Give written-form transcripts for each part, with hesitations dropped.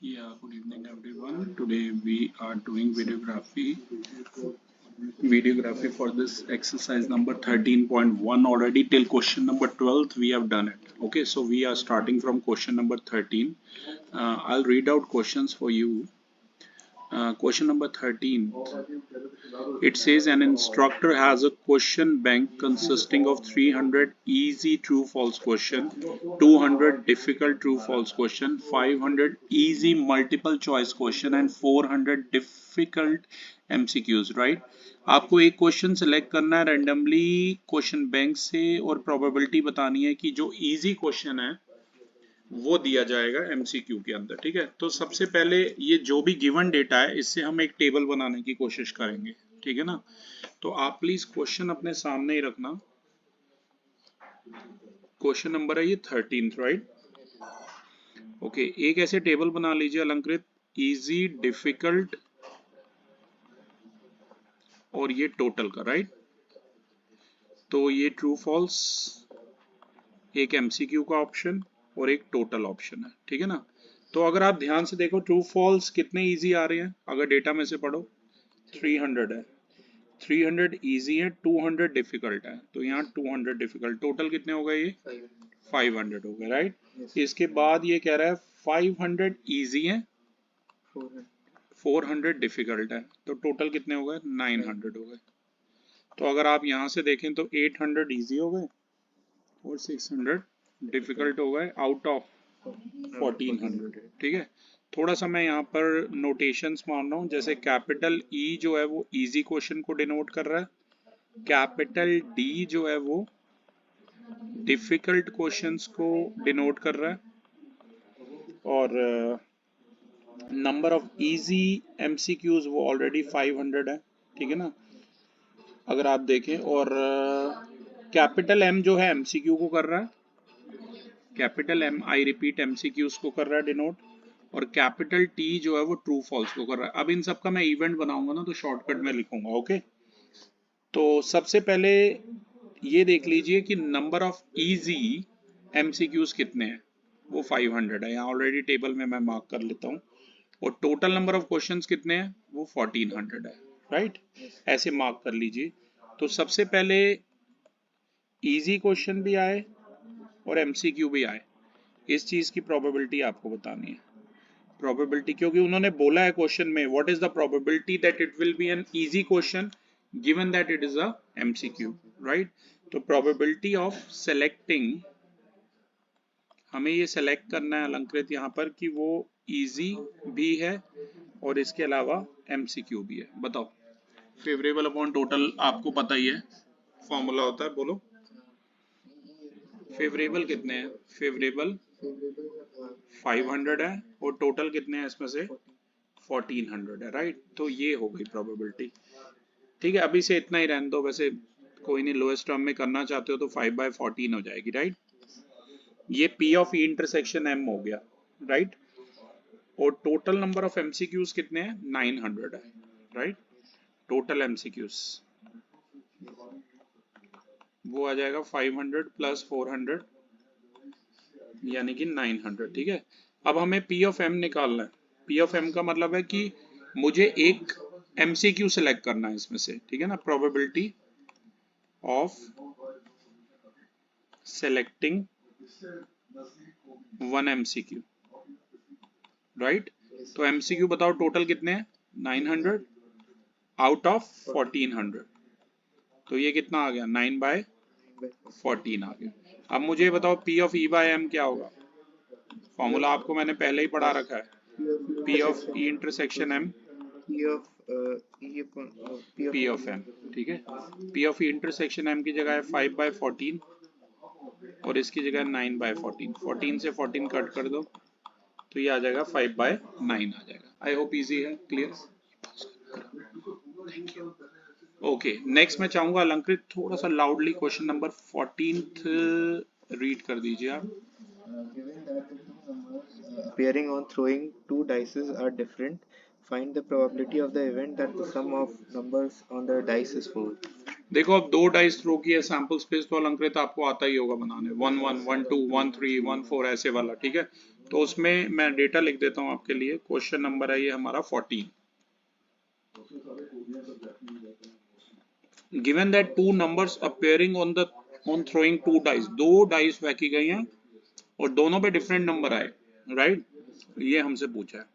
Yeah, good evening everyone. Today we are doing videography for this exercise number 13.1. Already till question number 12 we have done it. Okay, so we are starting from question number 13. I'll read out questions for you. Question number 13. It says an instructor has a question bank consisting of 300 easy true false question, 200 difficult true false question, 500 easy multiple choice question and 400 difficult MCQs, right? आपको एक question select करना है randomly question bank से और probability बतानी है कि जो इजी क्वेश्चन है वो दिया जाएगा एमसीक्यू के अंदर। ठीक है, तो सबसे पहले ये जो भी गिवन डेटा है इससे हम एक टेबल बनाने की कोशिश करेंगे। ठीक है ना, तो आप प्लीज क्वेश्चन अपने सामने ही रखना। क्वेश्चन नंबर है ये 13, राइट? ओके, एक ऐसे टेबल बना लीजिए अलंकृत, इजी, डिफिकल्ट और ये टोटल का, राइट? तो ये ट्रू फॉल्स, एक एमसीक्यू का ऑप्शन और एक टोटल ऑप्शन है। ठीक है ना, तो अगर आप ध्यान से देखो ट्रू फॉल्स कितने इजी आ रहे हैं, अगर डेटा में से पढ़ो 300 है, 300 इजी है, 200 डिफिकल्ट है, तो यहाँ 200 डिफिकल्ट, टोटल कितने हो गए ये 500 हो गए, राइट? इसके बाद ये कह रहा है 500 इजी है, 400 डिफिकल्ट है, तो टोटल कितने हो गए 900 हो गए। तो अगर आप यहाँ से देखें तो 800 इजी हो गए और 600 डिफिकल्ट हो गए आउट ऑफ 1400। ठीक है, थोड़ा सा मैं यहाँ पर नोटेशंस मान रहा हूँ, जैसे कैपिटल ई जो है वो इजी क्वेश्चन को डिनोट कर रहा है, कैपिटल डी जो है वो डिफिकल्ट क्वेश्चंस को डिनोट कर रहा है, और नंबर ऑफ इजी एमसीक्यूज वो ऑलरेडी 500 है। ठीक है ना, अगर आप देखें, और कैपिटल एम जो है एमसीक्यू को कर रहा है, capital M I repeat MCQs को कर रहा है डिनोट, और कैपिटल टी जो है वो ट्रू फॉल्स को कर रहा है। अब इन सब का मैं इवेंट बनाऊंगा ना तो शॉर्टकट में लिखूंगा। ओके, तो सबसे पहले ये देख लीजिए कि नंबर ऑफ इजी एमसीक्यूज कितने हैं, वो 500 है, यहाँ ऑलरेडी टेबल में मैं मार्क कर लेता हूँ, और टोटल नंबर ऑफ क्वेश्चंस कितने हैं वो 1400 है, राइट? ऐसे मार्क कर लीजिए। तो सबसे पहले इजी क्वेश्चन भी आए और एमसीक्यू भी आए, इस चीज की प्रोबेबिलिटी आपको बतानी है। प्रोबेबिलिटी, क्योंकि उन्होंने बोला है क्वेश्चन में what is the probability that it will be an easy question given that it is a MCQ, right? तो प्रोबेबिलिटी ऑफ सेलेक्टिंग, हमें ये सेलेक्ट करना है अलंकृत यहाँ पर कि वो इजी भी है और इसके अलावा एमसीक्यू भी है। बताओ, फेवरेबल अपॉन टोटल आपको पता ही है, फॉर्मूला होता है, बोलो। फेवरेबल कितने हैं? फेवरेबल 500 है और टोटल कितने हैं इसमें से 1400 है, राइट? तो ये हो गई प्रोबेबिलिटी। ठीक है, अभी से इतना ही रहने दो, वैसे कोई नहीं, लोएस्ट टर्म में करना चाहते हो तो 5/14 हो जाएगी, राइट? ये P of E intersection M हो गया, राइट? और टोटल नंबर ऑफ एमसीक्यूज कितने हैं 900 है, राइट? टोटल एमसीक्यूज वो आ जाएगा 500 प्लस 400 यानी कि 900। ठीक है, अब हमें P ऑफ M निकालना है। P ऑफ M का मतलब है कि मुझे एक MCQ सेलेक्ट करना है इसमें से। ठीक है ना, probability of selecting one MCQ, right? तो MCQ बताओ टोटल कितने हैं 900 आउट ऑफ 1400, तो ये कितना आ गया 9/14 आ गया। अब मुझे बताओ P of E by M क्या होगा, फॉर्मूला आपको मैंने पहले ही पढ़ा रखा है, P of E intersection M P of M। ठीक है, P of E intersection M की जगह है 5/14 और इसकी जगह 9/14, 14 से 14 कट कर दो तो ये आ जाएगा 5/9 आ जाएगा। आई होप इजी है, clear? Thank you. Okay, next मैं चाहूंगा अलंकृत थोड़ा सा loudly question number 14th read कर दीजिए आप। Given that the two numbers appearing on throwing two dices are different, find the probability of the event that the sum of numbers on the dice is 4. देखो, अब दो dice throw किया, sample space तो अलंकृत आपको आता ही होगा बनाने, 1 1 1 2 1 3 1 4 ऐसे वाला। ठीक है, तो उसमें मैं डेटा लिख देता हूं आपके लिए। क्वेश्चन नंबर है ये हमारा 14। Given that two numbers appearing on throwing two dice, दो डाइस फेंकी गई हैं और दोनों पे डिफरेंट नंबर आए, राइट? ये हमसे पूछा है।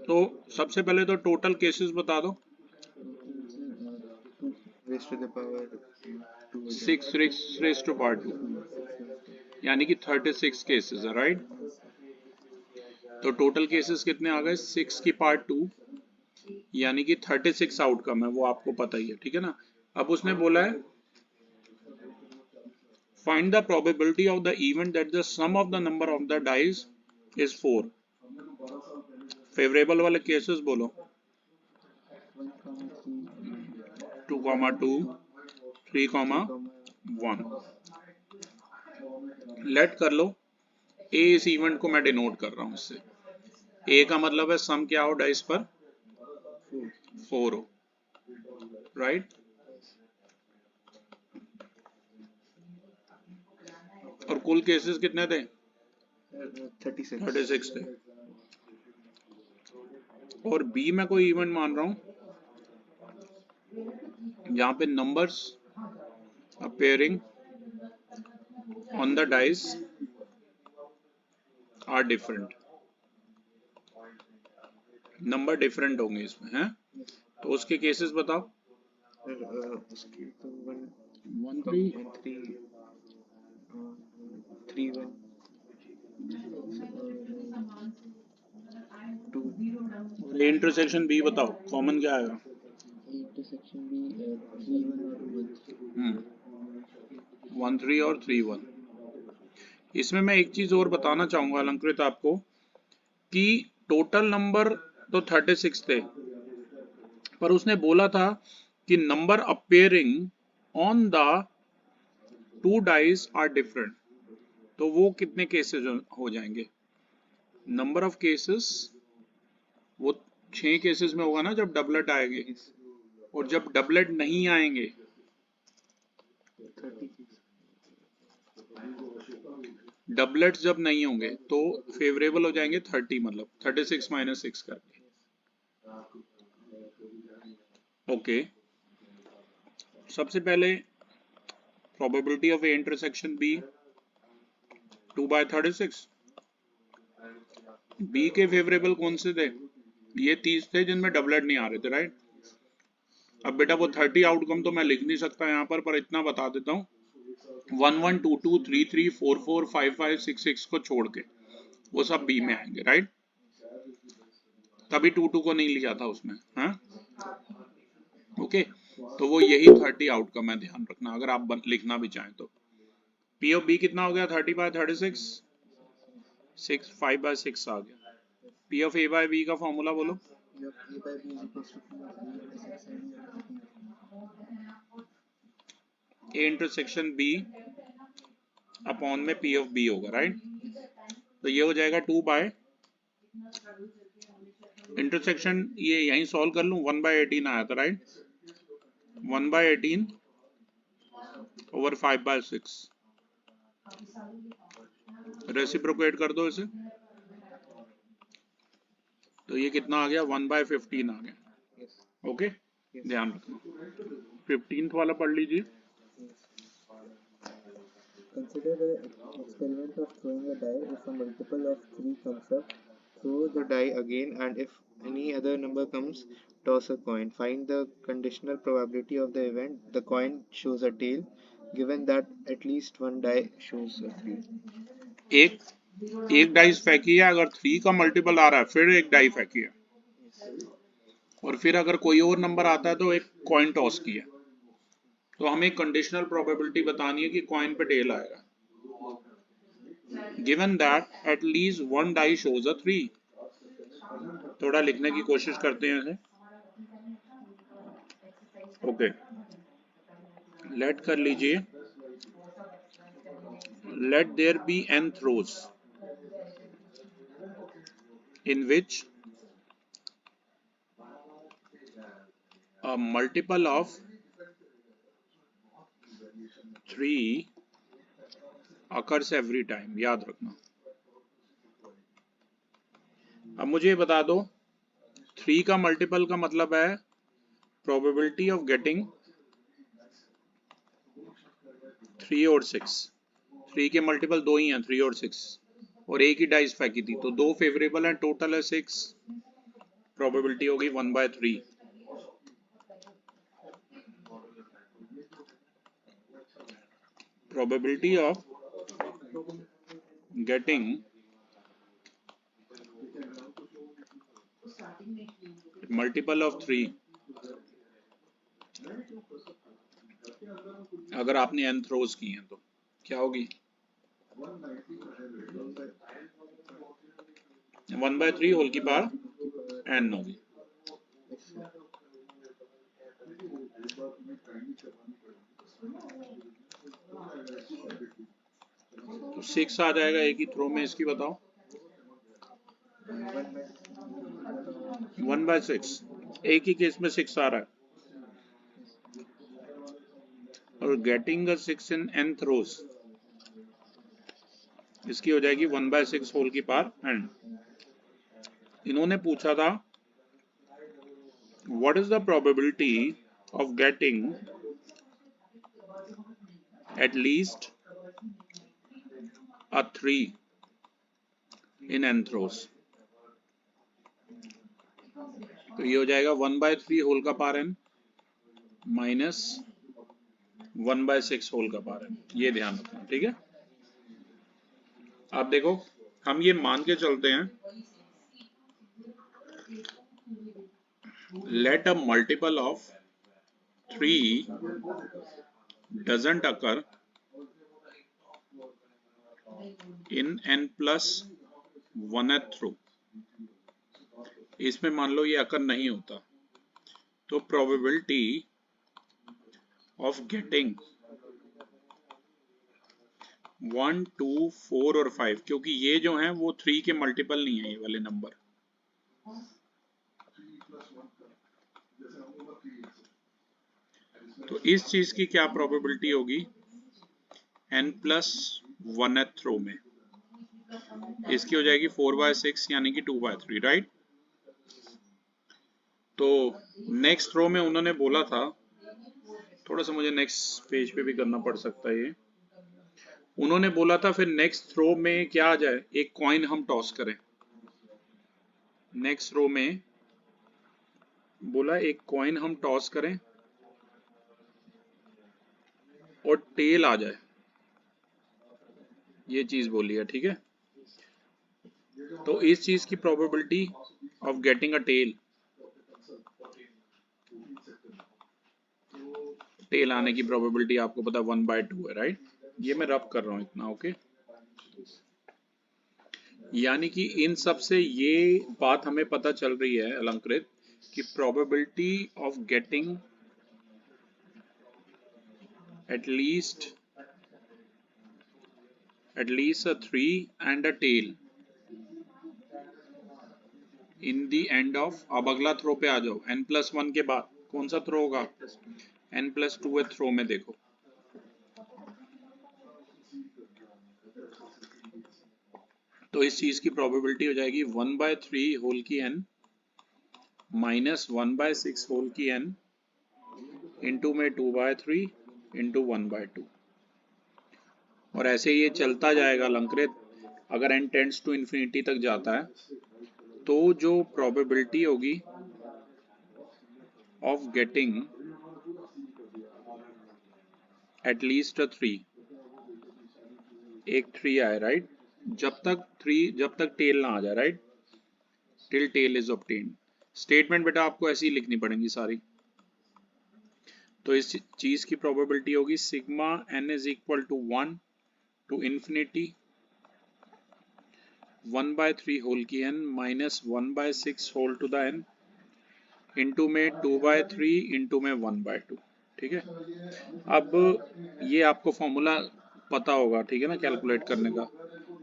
तो सबसे पहले तो टोटल केसेस बता दो। 6 raised to power 2 यानी कि 36 केसेस है, राइट? तो टोटल केसेस कितने आ गए? 6 की पावर 2 यानी कि 36 आउटकम है, वो आपको पता ही है, ठीक है ना? अब उसने बोला है find the probability of the event that the sum of the number of the dice is 4। Favourable वाले केसेस बोलो। 2, 3, 1। लेट कर लो ए, इस इवेंट को मैं डिनोट कर रहा हूं इससे। ए का मतलब है सम क्या हो डाइस पर? 4 हो, राइट? और कुल केसेस कितने थे? 36 थे। और बी में कोई इवेंट मान रहा हूं जहां पे numbers appearing on the dice are different, number different होंगे इसमें, हैं? तो उसके केसेस बताओ। 1 3 3 1 2। ए इंटरसेक्शन बी बताओ, कॉमन क्या आएगा? इंटरसेक्शन भी 3 1 और 1 3। 1 3 और 3 1। इसमें मैं एक चीज और बताना चाहूंगा अलंकृत आपको कि टोटल नंबर तो 36 थे, पर उसने बोला था कि number appearing on the two dice are different. तो वो कितने केसेस हो जाएंगे? नंबर ऑफ केसेस वो 6 केसेस में होगा ना जब डबलेट आएंगे, और जब डबलेट नहीं आएंगे, डबलेट्स जब नहीं होंगे तो फेवरेबल हो जाएंगे 30, मतलब 36 माइनस 6 करके। ओके, सबसे पहले probability of A intersection B 2/36। B के फेवरेबल कौन से थे? ये 30 थे जिनमें डबलेट नहीं आ रहे थे, राइट? अब बेटा वो 30 आउटकम तो मैं लिख नहीं सकता यहाँ पर इतना बता देता हूँ, 1 1 2 2 3 3 4 4 5 5 6 6 को छोड़ के वो सब बी में आएंगे, राइट? तभी 2 2 को नहीं लिया था उसमें, हाँ? ओके, तो वो यही 30 आउटकम है, ध्यान रखना अगर आप लिखना भी चाहें तो। पी ऑफ बी कितना हो गया? 30/36, 6 5/6 आ गया। P of A by B का फॉर्मूला बोलो। ए इंटरसेक्शन बी अपॉन में पी ऑफ बी होगा, राइट? तो ये हो जाएगा 2 बाय इंटरसेक्शन, ये यहीं सॉल्व कर लूं, 1/18 आया था, राइट? 1/18 ओवर 5/6, रेसिप्रोकेट कर दो इसे, तो ये कितना आ गया? 1/15 आ गया। ओके, ध्यान रखना। 15th वाला पढ़ लीजिए। Consider the experiment of throwing a die. If a multiple of 3 comes up, throw the die again, and if any other number comes, toss a coin. Find the conditional probability of the event. The coin shows a tail, given that at least one die shows a 3. एक dice फेंकी है, अगर 3 का multiple आ रहा है फिर एक die फेंकी है, और फिर अगर कोई और नंबर आता है तो एक कॉइन टॉस किया। तो हमें कंडीशनल प्रोबेबिलिटी बतानी है कि कॉइन पे टेल आएगा। Given that at least one die shows a 3। थोड़ा लिखने की कोशिश करते हैं इसे। ओके, लेट कर लीजिए, let there be n throws in which a multiple of 3 occurs every time, याद रखना। अब मुझे ये बता दो 3 का मल्टीपल का मतलब है प्रोबेबिलिटी ऑफ गेटिंग 3 और 6। 3 के मल्टीपल 2 ही हैं, 3 और 6, और एक ही डाइस फेंकी थी, तो 2 फेवरेबल हैं, टोटल है 6, प्रोबेबिलिटी होगी 1/3। Probability of getting multiple of 3, अगर आपने n थ्रोज की हैं तो क्या होगी? 1/3 होल की पावर n होगी। तो 6 आ जाएगा एक ही थ्रो में, इसकी बताओ। 1/6, एक ही केस में 6 आ रहा है, और गेटिंग 6 इन n थ्रोज, इसकी हो जाएगी 1/6 होल की पावर n। इन्होंने पूछा था what is the probability of getting at least a 3 in n throws, तो ये हो जाएगा 1/3 होल का पावर n माइनस 1/6 होल का पावर n, ये ध्यान रखना, ठीक है। आप देखो हम ये मान के चलते हैं, let a multiple of 3 doesn't occur in n plus 1th throw, इसमें मान लो ये अकर नहीं होता, तो प्रोबेबिलिटी ऑफ गेटिंग 1, 2, 4 और 5, क्योंकि ये जो हैं वो 3 के मल्टीपल नहीं है ये वाले नंबर, तो इस चीज की क्या प्रोबेबिलिटी होगी n plus 1th थ्रो में, इसकी हो जाएगी 4/6 यानी कि 2/3, राइट। तो नेक्स्ट थ्रो में उन्होंने बोला था, थोड़ा सा मुझे नेक्स्ट पेज पे भी करना पड़ सकता है ये, उन्होंने बोला था फिर नेक्स्ट थ्रो में क्या आ जाए, एक कॉइन हम टॉस करें। नेक्स्ट थ्रो में बोला एक कॉइन हम टॉस करें और टेल आ जाए, ये चीज बोली है, ठीक है। तो इस चीज की probability of getting a tail आने की प्रोबेबिलिटी आपको पता 1/2 है, राइट। ये मैं रब कर रहा हूं इतना, ओके। यानी कि इन सब से ये बात हमें पता चल रही है अलंकृत कि probability of getting at least a 3 and a tail in the end of, अब अगला थ्रो पे आ जाओ, n+1 के बाद कौन सा थ्रो होगा, n+2 थ्रो में देखो, तो इस चीज की प्रोबेबिलिटी हो जाएगी 1/3 होल की n माइनस 1/6 होल की n इंटू में 2/3 इंटू 1/2, और ऐसे ये चलता जाएगा अलंकृत। अगर n टेंड्स टू इन्फिनिटी तक जाता है तो जो प्रोबेबिलिटी होगी ऑफ गेटिंग एट लीस्ट अ 3, एक 3 आए, राइट, जब तक टेल ना आ जाए, right, till tail is obtained. Statement बेटा आपको ऐसी ही लिखनी पड़ेंगी सारी। तो इस चीज की प्रोबेबिलिटी होगी sigma n is equal to 1 to infinity 1/3 whole की n minus 1/6 whole to the n into में 2/3 इंटू में 1/2, ठीक है। अब ये आपको फॉर्मूला पता होगा, ठीक है ना, कैलकुलेट करने का।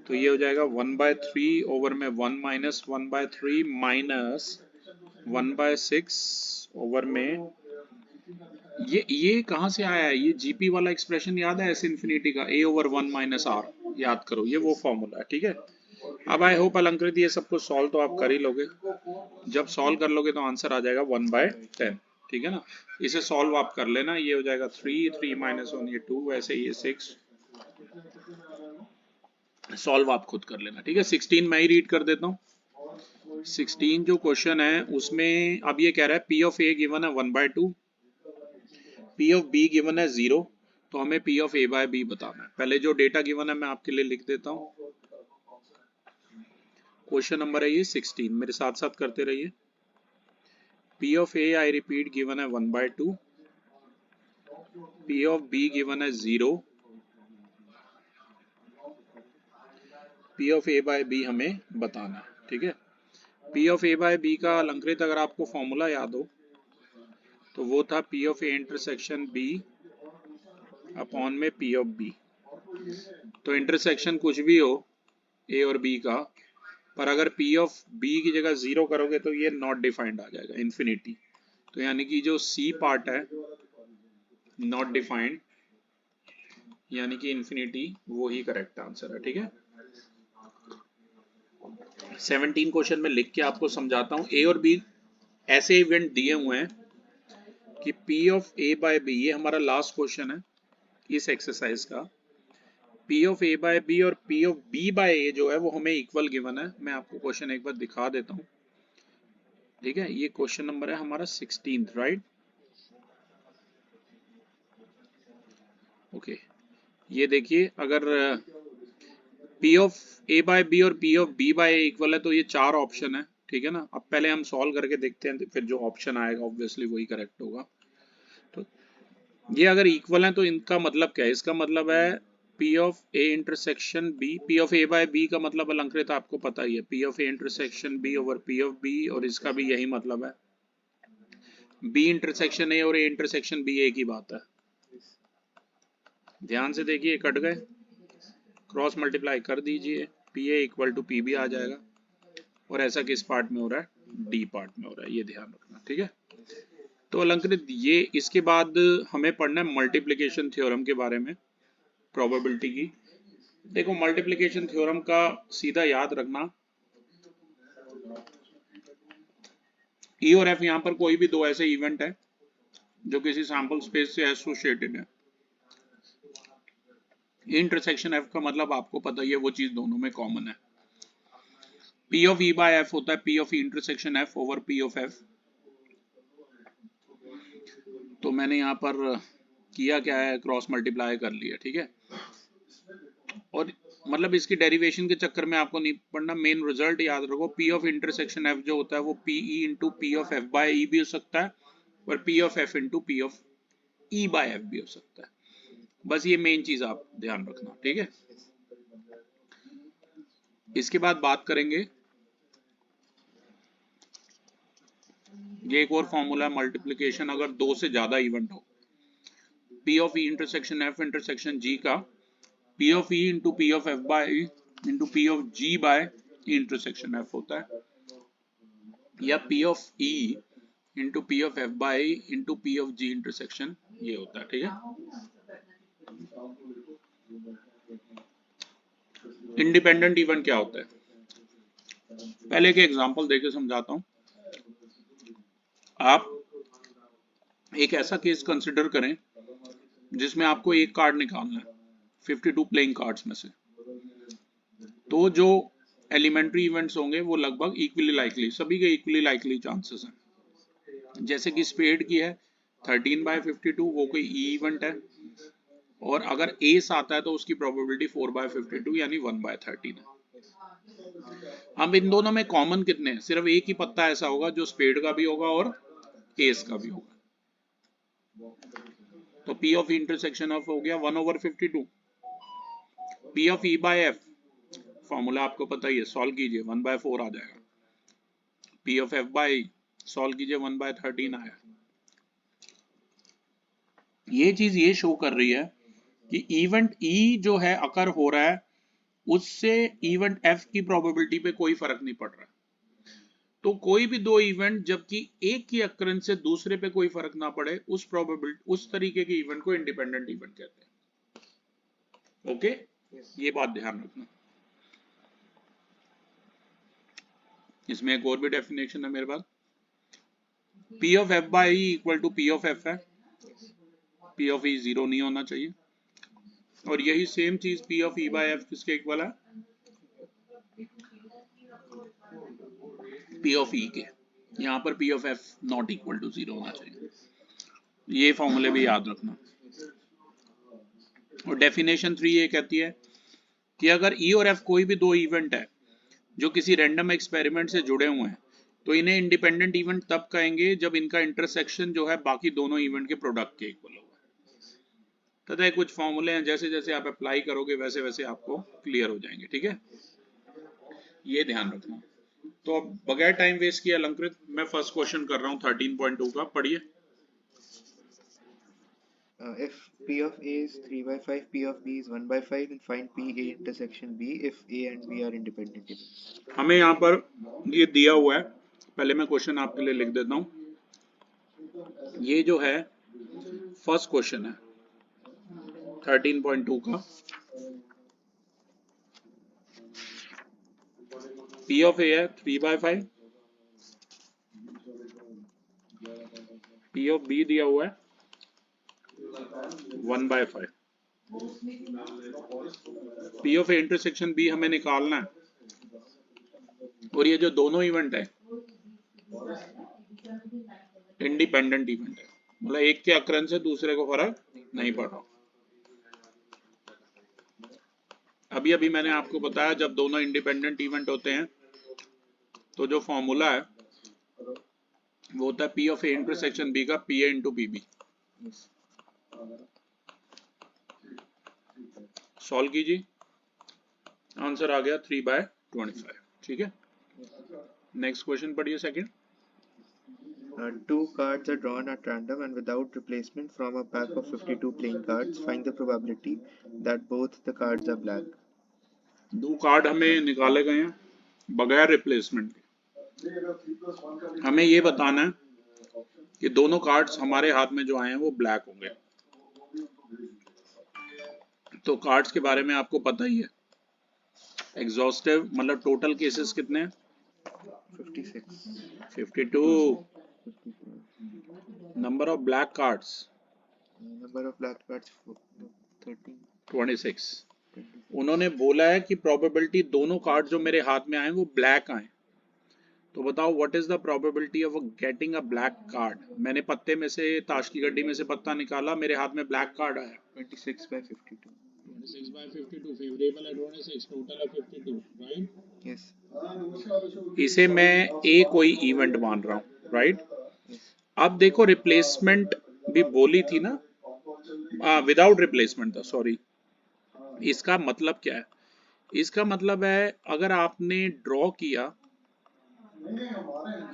तो ये हो जाएगा 1/3 ओवर में 1 माइनस 1/3 माइनस 1/6 ओवर में, ये कहाँ से आया है, ये जीपी वाला एक्सप्रेशन याद है एस इन्फिनिटी का, a/1 माइनस आर, याद करो, ये वो फॉर्मूला है, ठीक है। अब आई होप अलंकृत ये सब कुछ सॉल्व तो आप कर ही लोगे। जब सॉल्व कर लोगे तो आंसर आ जाएगा 1/10, ठीक है ना। इसे सॉल्व आप कर लेना, ये हो जाएगा 3, 3 - 1 ये 2, वैसे ये 6। सॉल्व आप खुद कर लेना, ठीक है। 16 मैं ही रीड कर देता हूँ। 16 जो क्वेश्चन है उसमें अब ये कह रहा है P ऑफ A गिवन है 1/2, P ऑफ B गिवन है 0, तो हमें P of A by B बताना है। पहले जो डेटा गिवन है मैं आपके लिए लिख देता हूँ। क्वेश्चन नंबर है ये 16, मेरे साथ साथ करते रहिए। P of A I repeat given है 1/2, P ऑफ B गिवन है 0, P of A by B हमें बताना है, ठीक है। P of A by B का अलंकृत अगर आपको फॉर्मूला याद हो तो वो था P of A intersection B upon में P ऑफ B। तो इंटरसेक्शन कुछ भी हो A और B का, पर अगर P ऑफ B की जगह 0 करोगे तो ये नॉट डिफाइंड आ जाएगा, इन्फिनिटी। तो यानी कि जो C पार्ट है नॉट डिफाइंड, यानी कि इन्फिनिटी, वो ही करेक्ट आंसर है, ठीक है। 17 क्वेश्चन में लिख के आपको समझाता हूँ। A और B ऐसे इवेंट दिए हुए हैं कि P of A by B, ये हमारा लास्ट क्वेश्चन है इस एक्सरसाइज का। P of A by B और P of B by A जो है वो हमें इक्वल गिवन है। मैं आपको क्वेश्चन एक बार दिखा देता हूँ, ठीक है। ये क्वेश्चन नंबर है हमारा 16, राइट। ओके, ये देखिए, अगर P of A by B और P of B by A equal है तो ये 4 ऑप्शन है, ठीक है ना। अब पहले हम सॉल्व करके देखते हैं, फिर जो ऑप्शन आएगा ऑब्वियसली वही करेक्ट होगा। तो ये अगर इक्वल है तो इनका मतलब क्या है? इसका मतलब है P of A intersection B, P of A by B का मतलब अलंकृत आपको पता ही है, P of A intersection B over P of B, और इसका भी यही मतलब है। B इंटरसेक्शन A और A इंटरसेक्शन B एक ही बात है। ध्यान से देखिए, कट गए, क्रॉस मल्टीप्लाई कर दीजिए, PA इक्वल टू PB आ जाएगा। और ऐसा किस पार्ट में हो रहा है? D पार्ट में हो रहा है, ये ध्यान रखना, ठीक है। तो अलंकृत ये, इसके बाद हमें पढ़ना है मल्टीप्लिकेशन थ्योरम के बारे में, प्रोबेबिलिटी की। देखो मल्टीप्लिकेशन थ्योरम का सीधा याद रखना, E और F, यहां पर कोई भी दो ऐसे इवेंट है जो किसी सैंपल स्पेस से एसोसिएटेड है। इंटरसेक्शन F का मतलब आपको पता ही है, वो चीज दोनों में कॉमन है। P of E by F होता है P of E intersection F over P of F। तो मैंने यहाँ पर किया क्या है, क्रॉस मल्टीप्लाई कर लिया, ठीक है। और मतलब इसकी डेरिवेशन के चक्कर में आपको नहीं पढ़ना, मेन रिजल्ट याद रखो। P ऑफ इंटरसेक्शन F जो होता है वो PE into P of F by E भी हो सकता है, और P of F into P of E by F भी हो सकता है। बस ये मेन चीज आप ध्यान रखना, ठीक है। इसके बाद बात करेंगे, ये एक और फॉर्मूला है मल्टीप्लिकेशन अगर दो से ज्यादा इवेंट हो। P of E intersection F intersection G का P of E into P of F by E into P of G by E intersection F होता है, या P of E into P of F by E into P of G intersection, ये होता है, ठीक है। Independent event क्या होता है? पहले एक एग्जांपल देके समझाता हूं। आप एक ऐसा केस कंसिडर करें जिसमें आपको एक कार्ड निकालना है 52 प्लेइंग कार्ड्स में से। तो जो एलिमेंट्री इवेंट्स होंगे वो लगभग इक्वली लाइकली, सभी के इक्वली लाइकली चांसेस हैं। जैसे कि स्पेड की है 13/52, वो कोई ई इवेंट है, और अगर एस आता है तो उसकी प्रोबेबिलिटी 4/52 यानी 1/13 है। अब इन दोनों में कॉमन कितने हैं? सिर्फ एक ही पत्ता ऐसा होगा जो स्पेड का भी होगा और एस का भी होगा। तो P ऑफ इंटरसेक्शन ऑफ हो गया 1/52। P of E by F formula आपको पता ही है, सॉल्व कीजिए 1/4 आ जाएगा। P of F by E solve कीजिए 1/13 आया। ये चीज ये शो कर रही है कि इवेंट E जो है अकर हो रहा है, उससे इवेंट F की प्रोबेबिलिटी पे कोई फर्क नहीं पड़ रहा। तो कोई भी दो इवेंट जबकि एक की अकरेंस से दूसरे पे कोई फर्क ना पड़े, उस प्रोबेबिलिटी, उस तरीके के इवेंट को इंडिपेंडेंट इवेंट कहते हैं। Okay, Yes. ये बात ध्यान रखना। इसमें एक और भी डेफिनेशन है मेरे पास, P of F by E equal to P of F है, पी ऑफ ई जीरो नहीं होना चाहिए, और यही सेम चीज P of E by F किसके इक्वल है, पी ऑफ ई के। यहाँ पर P of F not equal to zero होना चाहिए, ये फॉर्मूले भी याद रखना। और डेफिनेशन 3 ये कहती है कि अगर ई और एफ कोई भी दो इवेंट है जो किसी रैंडम एक्सपेरिमेंट से जुड़े हुए हैं, तो इन्हें इंडिपेंडेंट इवेंट तब कहेंगे जब इनका इंटरसेक्शन जो है बाकी दोनों इवेंट के प्रोडक्ट के इक्वल होगा। तथा कुछ फॉर्मूले हैं, जैसे जैसे आप अप्लाई करोगे वैसे वैसे आपको क्लियर हो जाएंगे, ठीक है, ये ध्यान रखना। तो अब बगैर टाइम वेस्ट किए अलंकृत मैं फर्स्ट क्वेश्चन कर रहा हूँ 13.2 का, पढ़िए। If P of A is 3 by 5, P of B is 1 by 5, then find P A intersection B if A and B are independent events. हमें यहाँ पर ये दिया हुआ है, पहले मैं क्वेश्चन आपके लिए लिख देता हूँ। ये जो है फर्स्ट क्वेश्चन है 13.2 का, P of A है 3 by 5, P of B दिया हुआ है 1 by 5, P of A intersection B हमें निकालना है, और ये जो दोनों इवेंट है इंडिपेंडेंट इवेंट है, मतलब एक के अक्रंस से दूसरे को फर्क नहीं पड़ रहा। अभी अभी मैंने आपको बताया जब दोनों इंडिपेंडेंट इवेंट होते हैं तो जो फॉर्मूला है वो होता है P of A intersection B का P A into P B. Solve कीजिए, आंसर आ गया 3/25, ठीक है। नेक्स्ट क्वेश्चन पढ़िए second. Two cards are drawn at random and without replacement from a pack of 52 playing cards. Find the probability that both the cards are black. दो card हमें निकाले गए हैं बगैर रिप्लेसमेंट के। हमें ये बताना है कि दोनों कार्ड्स हमारे हाथ में जो आए हैं वो ब्लैक होंगे। तो कार्ड्स के बारे में आपको पता ही है, एग्जॉस्टिव मतलब टोटल केसेस कितने हैं, 56. 52। Number of black cards, Number of black cards 13. 26। उन्होंने बोला है कि प्रोबेबिलिटी दोनों कार्ड जो मेरे हाथ में आए वो ब्लैक आए, तो बताओ what is the probability of getting a black card. मैंने पत्ते में से, ताश की गड्डी में से पत्ता निकाला, मेरे हाथ में ब्लैक कार्ड आया, 26/52. 26/52, फेवरेबल है 26, टोटल है 52, राइट। Yes. इसे मैं ए कोई इवेंट मान रहा हूँ, राइट। अब देखो रिप्लेसमेंट भी बोली थी ना, विदाउट रिप्लेसमेंट था, सॉरी। इसका मतलब क्या है, इसका मतलब है अगर आपने ड्रॉ किया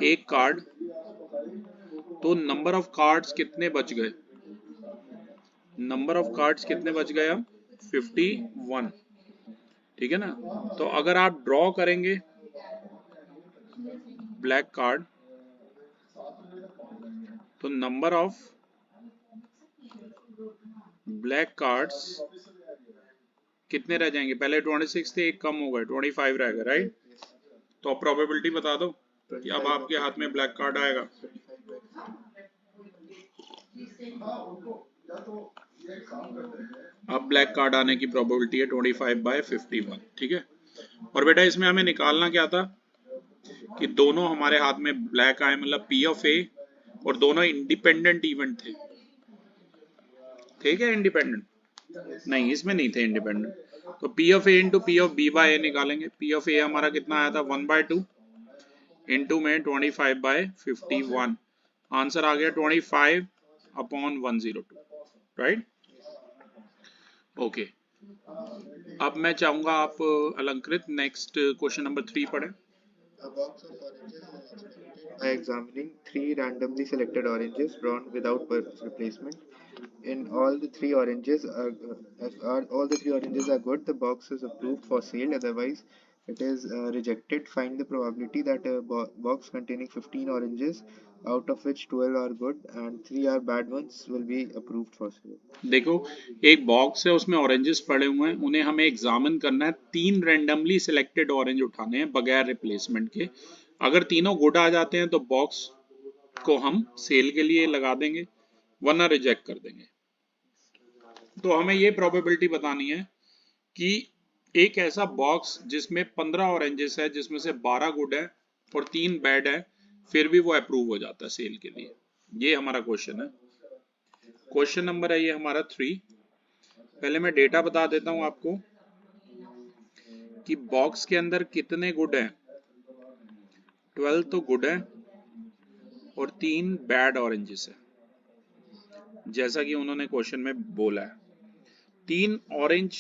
एक कार्ड तो नंबर ऑफ कार्ड्स कितने बच गए, नंबर ऑफ कार्ड्स कितने बच गए अब 51, ठीक है ना। तो अगर आप ड्रॉ करेंगे ब्लैक कार्ड तो नंबर ऑफ ब्लैक कार्ड्स कितने रह जाएंगे, पहले 26 थे, एक कम हो गए 25 रह गए, राइट। तो अब प्रोबेबिलिटी बता दो कि अब आपके हाथ में ब्लैक कार्ड आएगा। अब ब्लैक कार्ड आने की प्रोबेबिलिटी है 25/51, ठीक है। और बेटा इसमें हमें निकालना क्या था कि दोनों हमारे हाथ में ब्लैक आए, मतलब पी ऑफ ए, और दोनों इंडिपेंडेंट इवेंट थे, ठीक है। इंडिपेंडेंट नहीं, इसमें नहीं थे इंडिपेंडेंट, तो P of A into P of B by A निकालेंगे। पी ऑफ ए हमारा कितना आया था 1/2 इंटू में 25/51, आंसर आ गया 25/102, राइट। ओके, अब मैं चाहूंगा आप अलंकृत नेक्स्ट क्वेश्चन नंबर 3 पढ़ें। A box of oranges is executed by examining 3 randomly selected oranges drawn without replacement. In all the three oranges all the three oranges are good, the box is approved for sale. Otherwise, it is rejected. Find the probability that a box containing 15 oranges out of which 12 are good and 3 are bad ones, will be approved for sale. देखो, एक box है, उसमें oranges पड़े हुए हैं, उन्हें हमें examine करना है। 3 रैंडमली सिलेक्टेड ऑरेंज उठाने हैं बगैर रिप्लेसमेंट के। अगर तीनों गुड आ जाते हैं तो बॉक्स को हम सेल के लिए लगा देंगे, वरना रिजेक्ट कर देंगे। तो हमें ये प्रोबेबिलिटी बतानी है कि एक ऐसा बॉक्स जिसमें 15 ऑरेंजेस है, जिसमें से 12 गुड है और 3 बैड है, फिर भी वो अप्रूव हो जाता है सेल के लिए। ये हमारा क्वेश्चन है। क्वेश्चन नंबर है ये हमारा 3। पहले मैं डेटा बता देता हूं आपको कि बॉक्स के अंदर कितने गुड हैं। 12 तो गुड है और 3 बैड ऑरेंजेस है, जैसा कि उन्होंने क्वेश्चन में बोला है। 3 ऑरेंज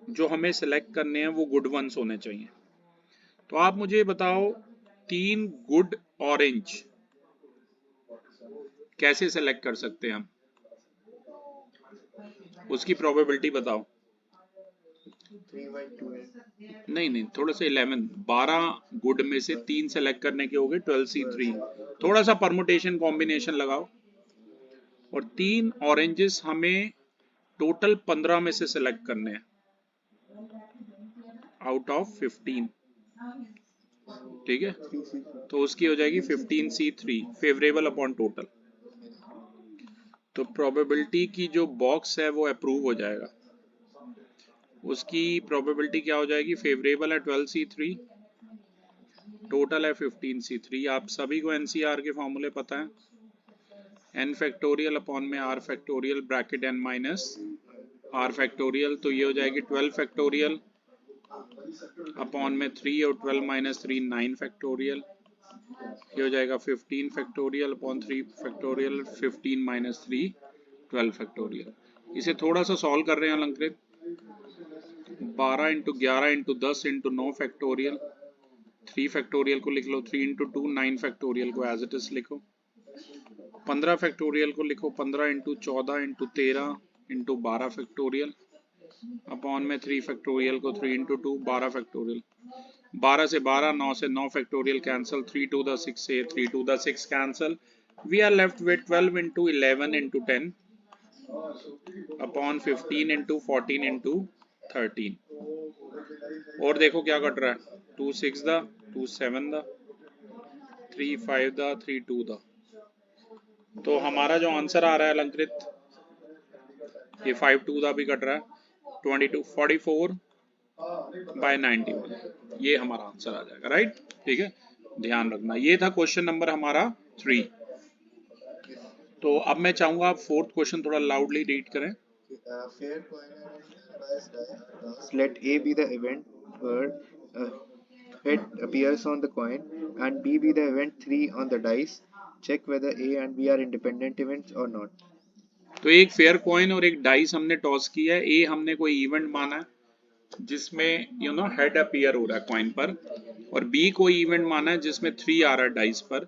जो हमें सिलेक्ट करने हैं वो गुड वंस होने चाहिए। तो आप मुझे बताओ 3 गुड ऑरेंज कैसे सेलेक्ट कर सकते हैं हम, उसकी प्रोबेबिलिटी बताओ। 3/2 है। नहीं, थोड़ा सा 12 गुड में से 3 सेलेक्ट करने के हो गए 12C3। थोड़ा सा परमुटेशन कॉम्बिनेशन लगाओ। और 3 ऑरेंजेस हमें टोटल 15 में से सेलेक्ट करने हैं आउट ऑफ 15। ठीक है, 3C3। तो उसकी हो जाएगी 15C3 फेवरेबल अपॉन टोटल। तो प्रोबेबिलिटी की जो बॉक्स है वो अप्रूव हो जाएगा। उसकी प्रोबेबिलिटी क्या हो जाएगी, फेवरेबल है 12C3, टोटल है 15C3। आप सभी को NCR के फॉर्मूले पता है, n फैक्टोरियल अपॉन में r factorial bracket n minus r factorial. तो ये हो जाएगी 12 फैक्टोरियल अपॉन में 3 और 12 माइनस 3 9 फैक्टोरियल। ये हो जाएगा 15 factorial upon 3 factorial 15 minus 3 12 factorial. इसे थोड़ा सा सॉल्व कर रहे हैं अलंकृत। 12 into 11 into 10 into 9 factorial. 3 factorial को लिख लो 3 इंटू 2 9 फैक्टोरियल को एज इट इज लिखो। 15 फैक्टोरियल को लिखो 15 into 14 into 13 into 12 factorial upon में 3 फैक्टोरियल को 3 इंटू 2 12 फैक्टोरियल। 12 से 12, 9 से 9 फैक्टोरियल कैंसिल, 3 टू द 6 से 3 to the 6 cancel. We are left with 12 into 11 into 10 upon 15 into 14 into 13। और देखो क्या कट रहा है, 2 6 दा, 2 7 दा, 3 5 दा, 3 2 दा। तो हमारा जो आंसर आ रहा है अलंकृत, ये 5 2 दा भी कट रहा है, 22 44 बाय 91। ये हमारा आंसर आ जाएगा, राइट। ठीक है, ध्यान रखना। ये था क्वेश्चन नंबर हमारा 3। तो अब मैं चाहूंगा आप 4th क्वेश्चन थोड़ा लाउडली रीड करें। Fair coin and biased die are tossed. Let A be the event where head appears on the coin and B be the event 3 on the dice. Check whether A and B are independent events or not. तो एक fair coin और एक dice हमने toss किया है। ए हमने कोई event माना है जिसमें हेड अपीयर हो रहा है कॉइन पर, और बी कोई इवेंट माना है जिसमें 3 आ रहा है डाइस पर।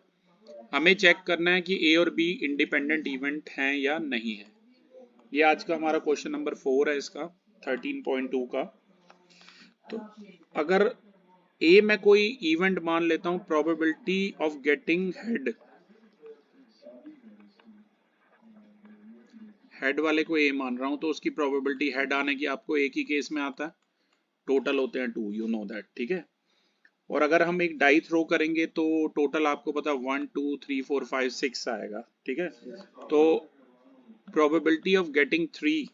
हमें चेक करना है कि ए और बी इंडिपेंडेंट इवेंट हैं या नहीं है। ये आज का हमारा क्वेश्चन नंबर 4 है, इसका 13.2 का। तो अगर ए में कोई इवेंट मान लेता हूं, प्रोबेबिलिटी ऑफ गेटिंग हेड वाले को ए मान रहा हूं, तो उसकी प्रोबेबिलिटी हेड आने की आपको एक ही केस में आता है, टोटल होते हैं 2, यू नो दैट। ठीक है, और अगर हम एक डाई थ्रो करेंगे तो टोटल आपको पता 1 2 3 4 5 6 आएगा। ठीक है, तो प्रोबेबिलिटी ऑफ गेटिंग 3,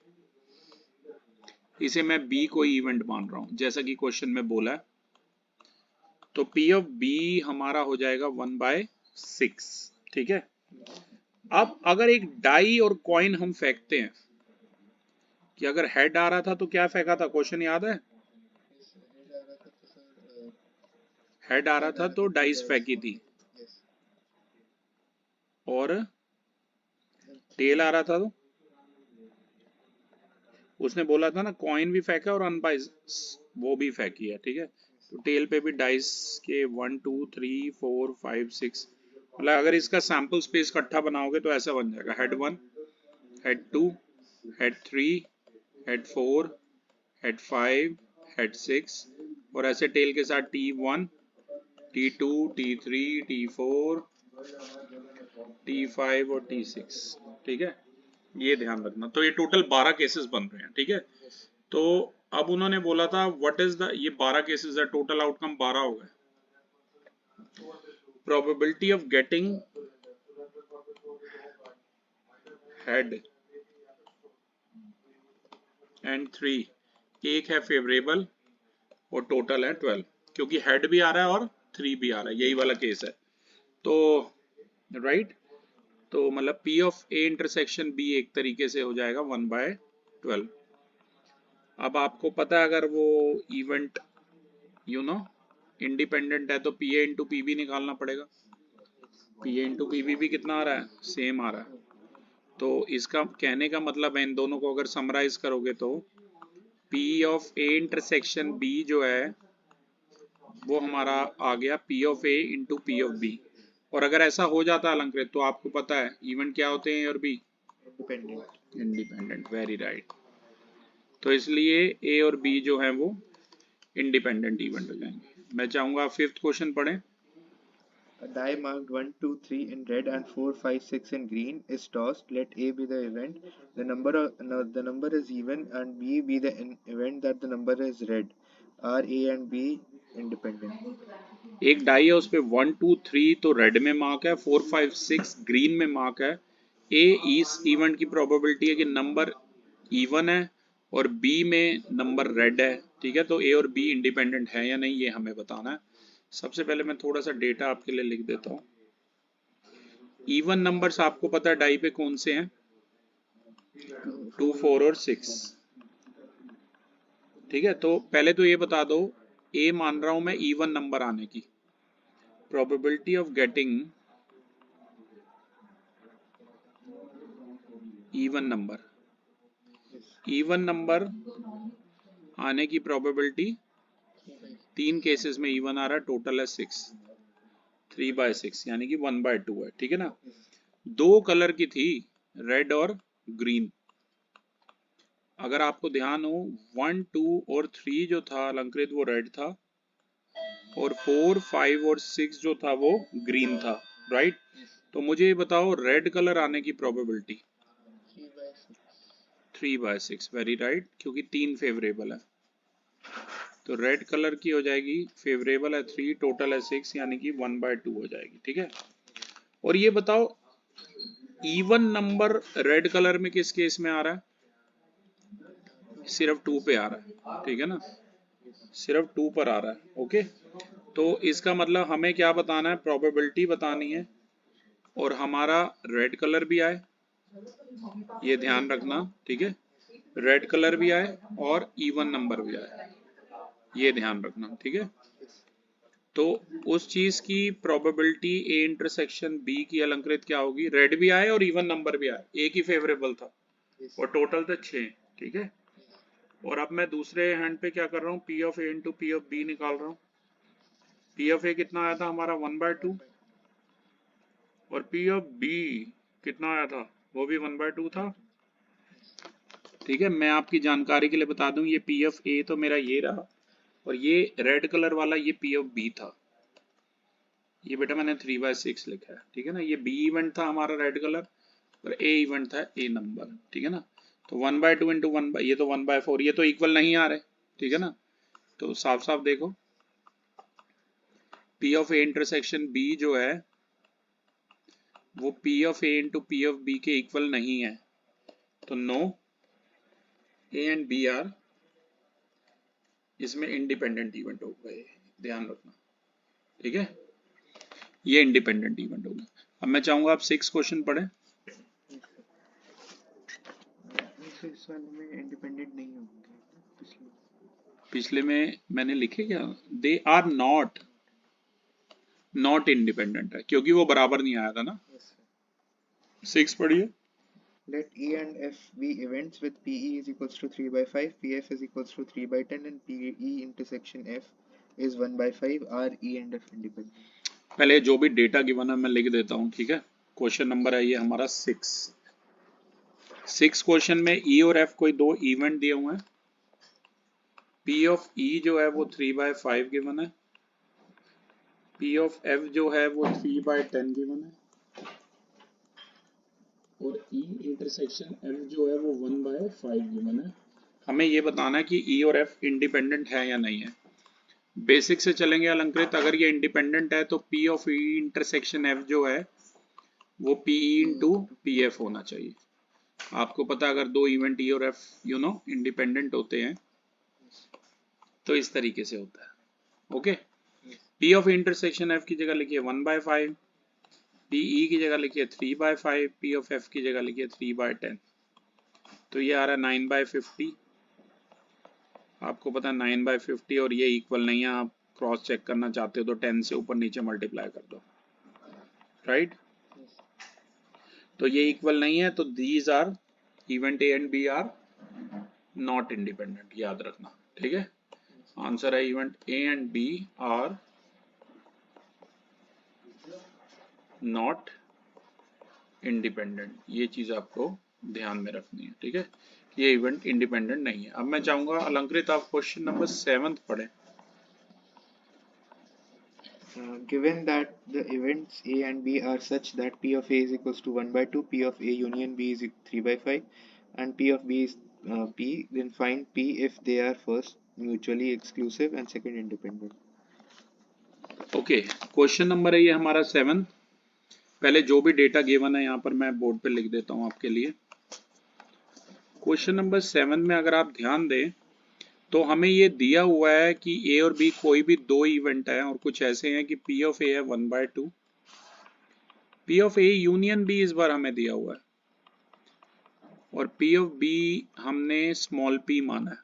इसे मैं बी कोई इवेंट मान रहा हूं जैसा कि क्वेश्चन में बोला है। तो पी ऑफ बी हमारा हो जाएगा 1/6। ठीक है, अब अगर एक डाई और कॉइन हम फेंकते हैं कि अगर हेड आ रहा था तो क्या फेंका था, क्वेश्चन याद है? हेड आ रहा था तो डाइस फेंकी थी, और टेल आ रहा था तो उसने बोला था ना कॉइन भी फेंका और अनबाइज वो भी फेंकी है। ठीक है, तो टेल पे भी डाइस के 1 2 3 4 5 6, मतलब अगर इसका सैंपल स्पेस इकट्ठा बनाओगे तो ऐसा बन जाएगा, head 1 head 2 head 3 head 4 head 5 head 6, और ऐसे टेल के साथ T1 T2 T3 T4 T5 और T6, ठीक है, ये ध्यान रखना। तो ये टोटल 12 केसेस बन रहे हैं, ठीक है। तो अब उन्होंने बोला था व्हाट इज द, ये 12 केसेस है, टोटल आउटकम 12 हो गए। Probability of getting head and 3, एक है फेवरेबल और टोटल है 12, क्योंकि हेड भी आ रहा है और 3 भी आ रहा है, यही वाला केस है। तो राइट, तो मतलब P of A intersection B एक तरीके से हो जाएगा 1/12। अब आपको पता है अगर वो इवेंट इंडिपेंडेंट है तो PA इंटू PB निकालना पड़ेगा। PA इंटू PB भी कितना आ रहा है, सेम आ रहा है। तो इसका कहने का मतलब है इन दोनों को अगर समराइज करोगे तो P of A intersection B जो है वो हमारा आ गया P of A into P of B। और अगर ऐसा हो जाता है अलंकृत तो आपको पता है इवेंट क्या होते हैं A और B, इंडिपेंडेंट, वेरी राइट। तो इसलिए A और B जो है वो इंडिपेंडेंट इवेंट हो जाएंगे। मैं चाहूंगा आप 5th क्वेश्चन पढ़ें। A die marked 1, 2, 3 in red and 4, 5, 6 in green is tossed. Let A be the event. The number is even and B be the event that the number is red. Are A and B independent? एक die है उस पर 1, 2, 3 तो red में mark है, 4, 5, 6 green में mark है। ए इस इवेंट की प्रोबेबिलिटी है कि नंबर इवन है और बी में नंबर रेड है, ठीक है। तो ए और बी इंडिपेंडेंट है या नहीं ये हमें बताना है। सबसे पहले मैं थोड़ा सा डेटा आपके लिए लिख देता हूँ। इवन नंबर्स आपको पता है डाई पे कौन से हैं, 2, 4 और 6, ठीक है। तो पहले तो ये बता दो, ए मान रहा हूं मैं इवन नंबर आने की, probability of getting even number आने की प्रोबेबिलिटी 3 केसेस में इवन आ रहा है, टोटल है 6, 3/6 यानी कि 1/2 है, ठीक है ना। दो कलर की थी, रेड और ग्रीन। अगर आपको ध्यान हो 1, 2 और 3 जो था अलंकृत वो रेड था और 4, 5 और 6 जो था वो ग्रीन था, राइट। तो मुझे ये बताओ रेड कलर आने की प्रोबेबिलिटी 3/6, वेरी राइट, क्योंकि 3 फेवरेबल है। तो रेड कलर की हो जाएगी, फेवरेबल है 3, टोटल है 6 यानी कि 1/2 हो जाएगी, ठीक है। और ये बताओ इवन नंबर रेड कलर में किस केस में आ रहा है, सिर्फ 2 पे आ रहा है, ठीक है ना, सिर्फ 2 पर आ रहा है, ओके। तो इसका मतलब हमें क्या बताना है, प्रोबेबिलिटी बतानी है और हमारा रेड कलर भी आए, ये ध्यान रखना, ठीक है। रेड कलर भी आए और इवन नंबर भी आए, ये ध्यान रखना, ठीक है। तो उस चीज की प्रोबेबिलिटी ए इंटरसेक्शन बी की अलंकृत क्या होगी, रेड भी आए और इवन नंबर भी आए, एक ही फेवरेबल था और टोटल थे 6, ठीक है। और अब मैं दूसरे हैंड पे क्या कर रहा हूँ, P of A into P of B निकाल रहा हूँ। P ऑफ A कितना आया था हमारा 1/2 और P ऑफ B कितना आया था, वो भी 1/2 था, ठीक है। मैं आपकी जानकारी के लिए बता दूं ये P ऑफ A तो मेरा ये रहा और ये रेड कलर वाला ये P ऑफ B था, ये बेटा मैंने 3/6 लिखा है, ठीक है ना। ये B इवेंट था हमारा रेड कलर और A इवेंट था A नंबर, ठीक है ना। तो 1/2 इंटू 1, ये तो 1/4, ये तो इक्वल नहीं आ रहे, ठीक है ना। तो साफ साफ देखो P of A intersection B जो है वो P of A into P of B के इक्वल नहीं है, तो no, A and B are इसमें इंडिपेंडेंट इवेंट हो गए, ध्यान रखना, ठीक है। ये इंडिपेंडेंट इवेंट होगा। अब मैं चाहूंगा आप 6 क्वेश्चन पढ़ें। इस वाले में इंडिपेंडेंट नहीं होंगे, पिछले में मैंने लिखे क्या, दे आर नॉट इंडिपेंडेंट है क्योंकि वो बराबर नहीं आया था ना। 6 पढ़िए। Let E and F be events with PE is equals to 3/5, PF is equals to 3/10 and PE intersection F is 1/5. Are E and F independent? पहले जो भी डेटा गिवन है मैं लिख देता हूँ, ठीक है। क्वेश्चन नंबर है ये हमारा 6 क्वेश्चन में E और F कोई दो इवेंट दिए हुए हैं। P ऑफ E जो है वो 3/5 गिवन है, P ऑफ F जो है वो 3/10 गिवन है और ई इंटरसेक्शन एफ जो है वो 1/5 गिवन है। हमें ये बताना है कि ई और एफ इंडिपेंडेंट है या नहीं है। बेसिक से चलेंगे अलंकृत, अगर ये इंडिपेंडेंट है तो P of E intersection F जो है वो P E into P F होना चाहिए। आपको पता है अगर दो इवेंट ई और एफ इंडिपेंडेंट होते हैं तो इस तरीके से होता है। Okay, P of intersection F की जगह लिखिए 1/5, पी ई की जगह लिखिए 3/5, पी ऑफ एफ की जगह लिखिए 3/10। तो ये आ रहा है 9/50। आपको पता है 9/50 और ये इक्वल नहीं है, आप क्रॉस चेक करना चाहते हो तो 10 से ऊपर नीचे मल्टीप्लाई कर दो, राइट। तो ये इक्वल नहीं है, तो these are event A and B are not independent, याद रखना, ठीक है। आंसर है event A and B are not independent. ये चीज आपको ध्यान में रखनी है, ठीक है। ये इवेंट इंडिपेंडेंट नहीं है। अब मैं चाहूंगा अलंकृत आप क्वेश्चन नंबर 7 पढ़ें। Given that the events A and B are such that P of A is equals to 1/2, P of A union B is 3/5, and P of B is P, then find P if they are first mutually exclusive and second independent. Okay, question number है ये हमारा 7। पहले जो भी data given है यहाँ पर मैं बोर्ड पे लिख देता हूँ आपके लिए। क्वेश्चन नंबर 7 में अगर आप ध्यान दें तो हमें ये दिया हुआ है कि ए और बी कोई भी दो इवेंट है और कुछ ऐसे हैं कि पी ऑफ ए है 1/2, P of A union B इस बार हमें दिया हुआ है और पी ऑफ बी हमने स्मॉल पी माना है।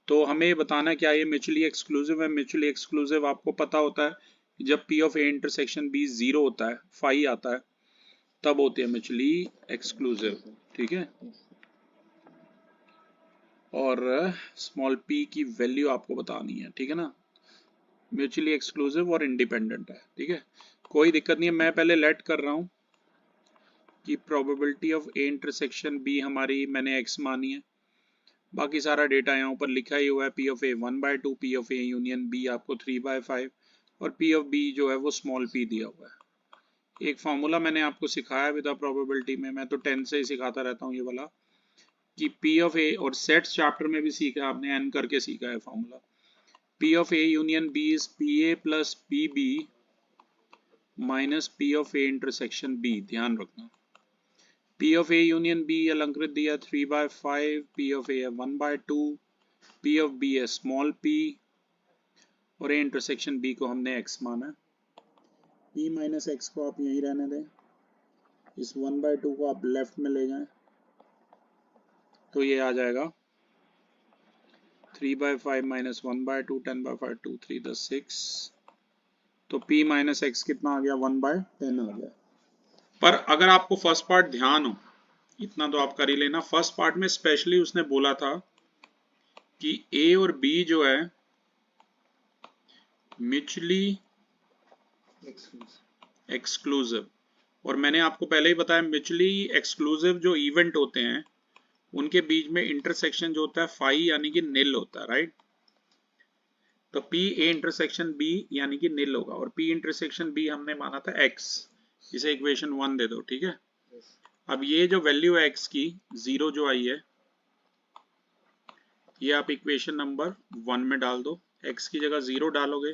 तो हमें ये बताना है क्या ये म्यूचुअली एक्सक्लूसिव है। म्यूचुअली एक्सक्लूसिव आपको पता होता है कि जब P of A intersection B 0 होता है, फाई आता है, तब होती है म्यूचुअली एक्सक्लूसिव, ठीक है। और स्मॉल पी की वैल्यू आपको बतानी है, ठीक है ना। म्यूचुअली एक्सक्लूसिव और इंडिपेंडेंट है, ठीक है, कोई दिक्कत नहीं है। मैं पहले लेट कर रहा हूं कि probability of A intersection B हमारी मैंने एक्स मानी है, बाकी सारा डेटा यहाँ ऊपर लिखा ही हुआ है। P of A 1/2, P of A union B आपको 3/5 और पी ऑफ बी जो है वो स्मॉल पी दिया हुआ है। एक फॉर्मूला मैंने आपको सिखाया विद प्रोबेबिलिटी में, मैं तो 10 से ही सिखाता रहता हूँ ये वाला, कि पी ऑफ ए, और सेट्स चैप्टर में भी सीखा आपने, एन करके सीखा है formula. P of A union B is P A plus P B minus P of A intersection B. ध्यान रखना, P of A union B अलंकृत दिया 3/5, P of A 1/2, P of B है स्मॉल पी और A intersection B को हमने x माना है। पी माइनस एक्स को आप यहीं रहने दें, इस 1/2 को आप लेफ्ट में ले जाएं तो ये आ जाएगा 3/5 माइनस 1/2, 10/5 2 3 10 6। तो p माइनस एक्स कितना आ गया 1/10 आ गया। पर अगर आपको फर्स्ट पार्ट ध्यान हो, इतना तो आप कर ही लेना, फर्स्ट पार्ट में स्पेशली उसने बोला था कि a और b जो है म्यूचुअली एक्सक्लूसिव, और मैंने आपको पहले ही बताया म्यूचुअली एक्सक्लूसिव जो इवेंट होते हैं उनके बीच में इंटरसेक्शन जो होता है फाई यानी कि निल होता है, राइट। तो P A इंटरसेक्शन B यानी कि निल होगा और P इंटरसेक्शन B हमने माना था X, इसे इक्वेशन 1 दे दो, ठीक है। अब ये जो वैल्यू है X की 0 जो आई है ये आप इक्वेशन नंबर 1 में डाल दो। X की जगह 0 डालोगे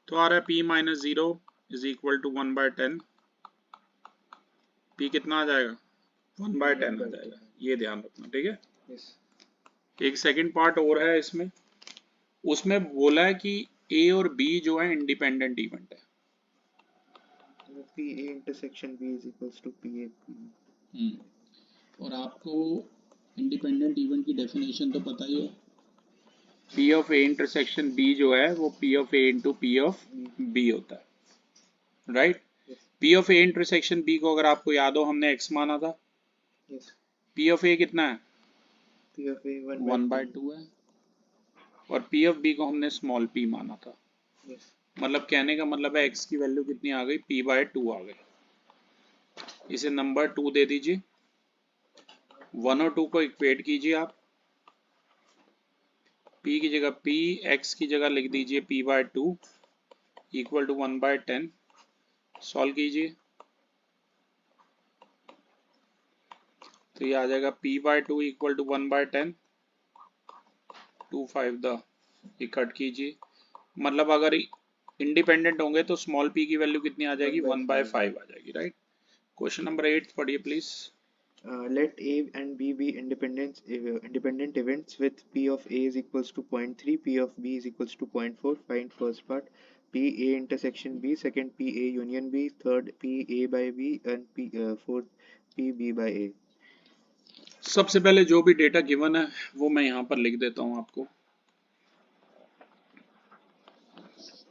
तो आ रहा है P minus 0 is equal to 1/10। P कितना आ जाएगा 1/10 आ जाएगा, ये ध्यान रखना, ठीक है। एक सेकंड पार्ट और है इसमें, उसमें बोला है कि A और B जो है इंडिपेंडेंट इवेंट है। P A intersection B is equals to P A P. और आपको इंडिपेंडेंट इवेंट की डेफिनेशन तो पता ही है, P of A intersection B जो है वो P of A into P of B होता है, right. P of A intersection B को अगर आपको याद हो हमने X माना था, P ऑफ A कितना है P of A 1/2 है और P ऑफ B को हमने स्मॉल p माना था। मतलब कहने का मतलब है X की वैल्यू कितनी आ गई P/2 आ गई। इसे नंबर 2 दे दीजिए, 1 और 2 को इक्वेट कीजिए आप, P की जगह P, X की जगह लिख दीजिए P/2 इक्वल टू 1/10। सॉल्व कीजिए, तो ये आ जाएगा p/2 इक्वल टू 1/10, 2 5 द, ये कट कीजिए, मतलब अगर इंडिपेंडेंट होंगे तो स्मॉल p की वैल्यू कितनी आ जाएगी, 1/5 आ जाएगी, राइट। क्वेश्चन नंबर 8 पढ़िए please. Let A and B be independent events with P of A is equals to 0.3, P of B is equals to 0.4. Find first part P A intersection B, second P A union B, third P A by B, and fourth P B by A. सबसे पहले जो भी data given है वो मैं यहाँ पर लिख देता हूँ आपको।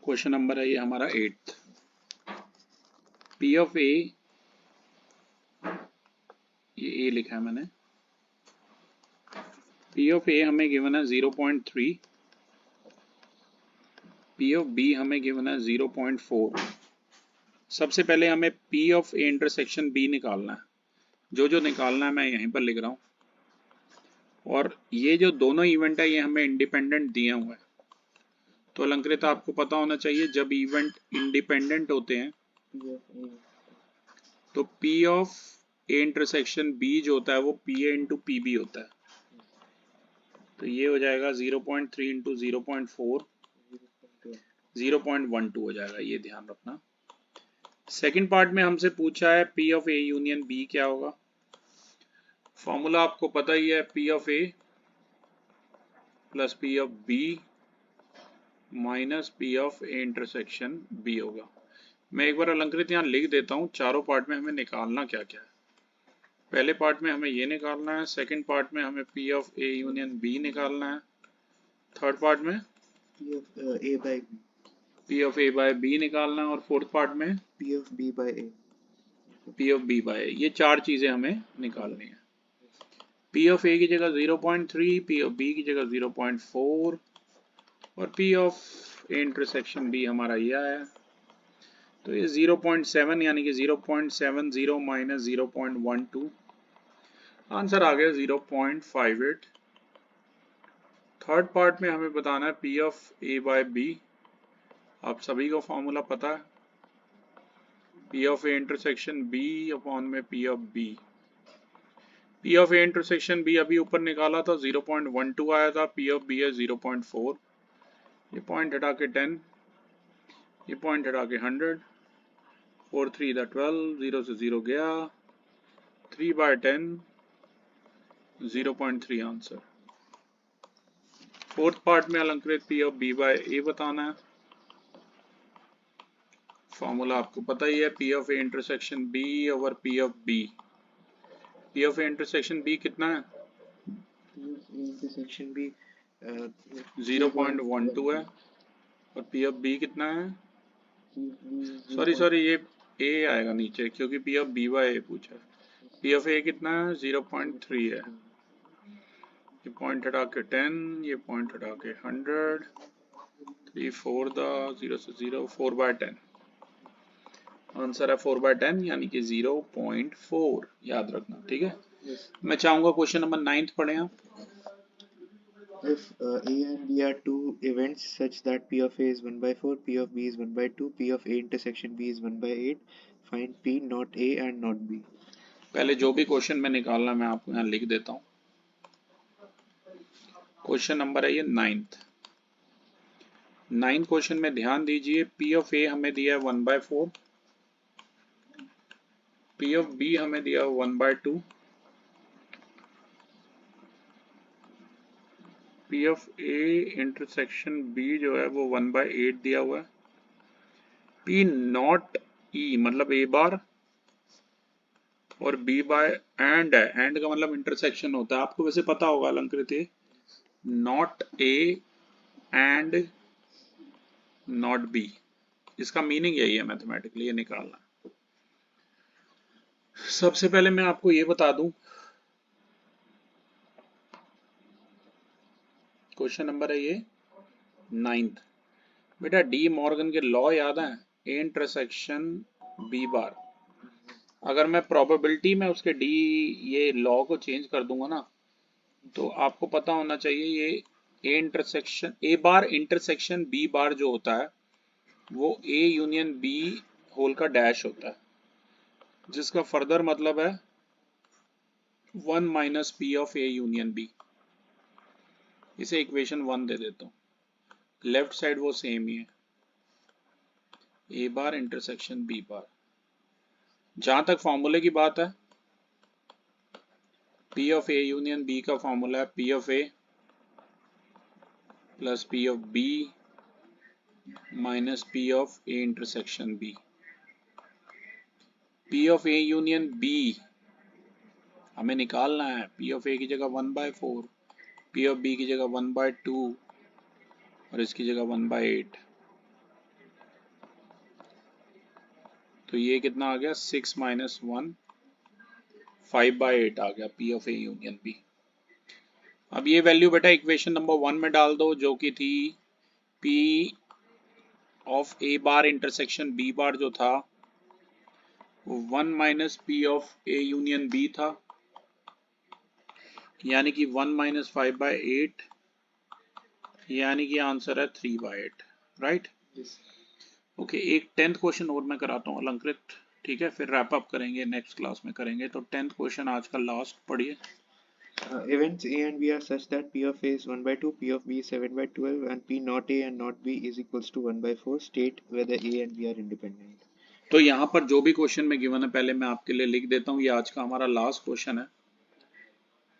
क्वेश्चन नंबर है ये हमारा 8th, P ऑफ A, ये A लिखा है मैंने, P ऑफ A हमें गिवन है 0.3, P ऑफ B हमें गिवन है 0.4। सबसे पहले हमें P of A intersection B निकालना है, जो निकालना है मैं यहीं पर लिख रहा हूँ। और ये जो दोनों इवेंट है ये हमें इंडिपेंडेंट दिए हुए हैं, तो अलंकृत आपको पता होना चाहिए जब इवेंट इंडिपेंडेंट होते हैं तो P of A intersection B जो होता है वो PA इंटू PB होता है। तो ये हो जाएगा 0.3 इंटू 0.4, 0.12 हो जाएगा, ये ध्यान रखना। सेकंड पार्ट में हमसे पूछा है P of A union B क्या होगा। फॉर्मूला आपको पता ही है, P of A plus P of B minus P of A intersection B होगा। मैं एक बार अलंकृत यहाँ लिख देता हूँ, चारों पार्ट में हमें निकालना क्या क्या है। पहले पार्ट में हमें ये निकालना है, सेकंड पार्ट में हमें P of A union B निकालना है, थर्ड पार्ट में P of A by B निकालना है, और फोर्थ पार्ट में P of B by A. P of B by A। ये चार चीजें हमें निकालनी है। P ऑफ A की जगह 0.3, P ऑफ B की जगह 0.4 और P of A intersection B हमारा ये आया। तो ये 0.7 यानी कि 0.70 माइनस 0.12, आंसर आ गया 0.58। थर्ड पार्ट में हमें बताना है P of A by B। आप सभी को फॉर्मूला पता है, P of A intersection B upon में P of B। P of A intersection B अभी ऊपर निकाला था 0.12 आया था, P ऑफ B है 0.4, ये पॉइंट हटा के 10, ये पॉइंट हटा के 100, 4 3 12, 0 से 0 गया, 3/10, 0.3 आंसर। फोर्थ पार्ट में अलंकृत P of B by A बताना है। फॉर्मूला आपको पता ही है, P of A intersection B over P of B। P of A intersection B कितना है, इंटरसेक्शन B 0.12 है, और P ऑफ B कितना है, सॉरी ये A आएगा नीचे क्योंकि P of B by A पूछा है। P ऑफ A कितना है, 0.3 है, ये पॉइंट हटा के 10, ये पॉइंट हटा के 100, 3 4 द 0 से 0, 4/10, आंसर है 4/10 यानी कि 0.4, याद रखना, ठीक है। मैं चाहूंगा क्वेश्चन नंबर 9 पढ़ें आप। If A and B are two events such that P of A is 1/4, P of B is 1/2, P of A intersection B is 1/8, find P not A and not B. पहले जो भी question में निकालना मैं आपको यहाँ लिख देता हूँ। क्वेश्चन नंबर है ये 9th क्वेश्चन में ध्यान दीजिए, P ऑफ A हमें दिया है 1/4, P ऑफ B हमें दिया है 1/2, P of A intersection B जो है वो 1/8 दिया हुआ है, P नॉट E मतलब A बार, और B बाय एंड है, एंड का मतलब इंटरसेक्शन होता है, आपको वैसे पता होगा अलंकृत, not A and not B, इसका मीनिंग यही है मैथमेटिकली, ये निकालना। सबसे पहले मैं आपको ये बता दूं, क्वेश्चन नंबर है ये 9th। बेटा डी मॉर्गन के लॉ याद है, A इंटरसेक्शन B बार। अगर मैं प्रोबेबिलिटी में उसके डी ये लॉ को चेंज कर दूंगा ना, तो आपको पता होना चाहिए ये A bar intersection B bar जो होता है वो A यूनियन B होल का डैश होता है, जिसका फर्दर मतलब है 1 minus P of A union B, इसे इक्वेशन 1 दे देता हूँ, लेफ्ट साइड वो सेम ही है, ए बार इंटरसेक्शन बी बार। जहां तक फॉर्मूले की बात है, P of A union B का फॉर्मूला है P of A plus P of B minus P of A intersection B. P of A union B हमें निकालना है, पी ऑफ ए की जगह 1/4, पी ऑफ बी की जगह 1/2 और इसकी जगह 1/8। तो ये कितना आ गया, 6 माइनस 1, 5/8 आ गया P of A union B. अब ये वैल्यू बेटा इक्वेशन नंबर 1 में डाल दो, जो कि थी P of A bar intersection B bar जो था वो 1 minus P of A union B था, यानी कि 1 माइनस 5/8, यानी कि आंसर है 3/8, राइट। ओके, एक 10th क्वेश्चन और मैं कराता हूँ अलंकृत, ठीक है, फिर रैप अप करेंगे, नेक्स्ट क्लास में करेंगे। तो 10th क्वेश्चन आज का लास्ट पढ़िए। Events A and B are such that P of A is 1/2, P of B is 7/12, and P not A and not B is equals to 1/4. State whether A and B are independent. तो यहाँ पर जो भी question में given है पहले मैं आपके लिए लिख देता हूँ, ये आज का हमारा लास्ट क्वेश्चन है,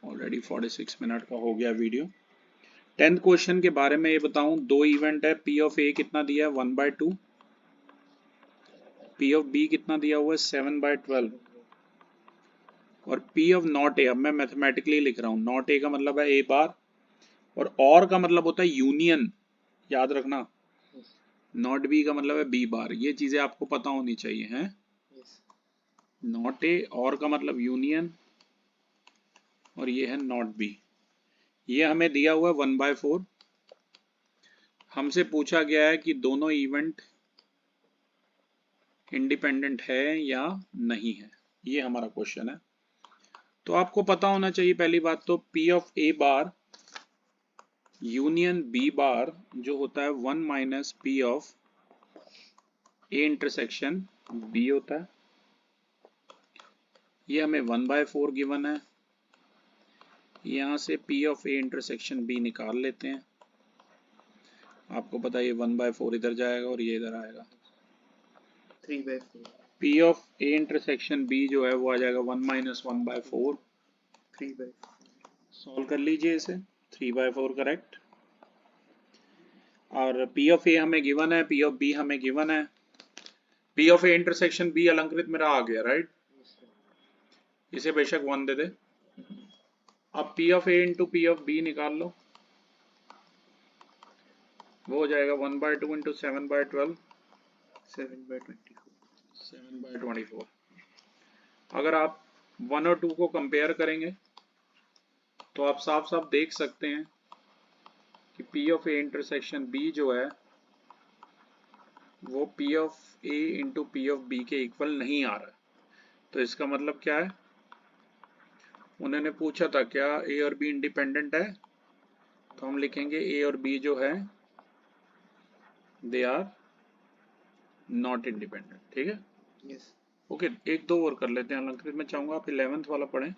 ऑलरेडी 46 मिनट का हो गया वीडियो। 10th क्वेश्चन के बारे में ये बताऊं, दो इवेंट है, पी ऑफ ए कितना दिया है 1/2, पी ऑफ बी कितना दिया हुआ है 7/12, और पी ऑफ नॉट ए, अब मैं मैथमेटिकली लिख रहा हूँ, नॉट ए का मतलब है ए बार और का मतलब होता है यूनियन, याद रखना, नॉट बी का मतलब है बी बार, ये चीजें आपको पता होनी चाहिए हैं। नॉट ए और का मतलब यूनियन, और ये है नॉट बी। ये हमें दिया हुआ है 1/4। हमसे पूछा गया है कि दोनों इवेंट इंडिपेंडेंट है या नहीं है, ये हमारा क्वेश्चन है। तो आपको पता होना चाहिए पहली बात तो P of A bar union B bar जो होता है 1 minus P of A intersection B होता है। ये हमें 1/4 गिवन है, यहां से P of A intersection B निकाल लेते हैं। आपको पता है ये 1/4 इधर जाएगा और ये इधर आएगा, 3/4. P of A intersection B जो है वो आ जाएगा 1 माइनस 1/4। 3/4. सॉल्व कर लीजिए इसे, 3/4 करेक्ट। और P ऑफ ए हमें गिवन है, P ऑफ बी हमें गिवन है, P of A intersection B अलंकृत मेरा आ गया, राइट। इसे बेशक 1 दे दे। अब P of A into P of B निकाल लो, वो हो जाएगा 1/2 इंटू 7/12, 7/24. 7/24। अगर आप 1 और 2 को कंपेयर करेंगे तो आप साफ साफ देख सकते हैं कि P of A intersection B जो है वो P of A into P of B के इक्वल नहीं आ रहा है। तो इसका मतलब क्या है, उन्होंने पूछा था क्या A और B इंडिपेंडेंट है, तो हम लिखेंगे A और B जो है दे आर नॉट इंडिपेंडेंट, ठीक है। Yes. ओके, एक दो और कर लेते हैं अलंकृत। मैं चाहूंगा आप 11th वाला पढ़ें।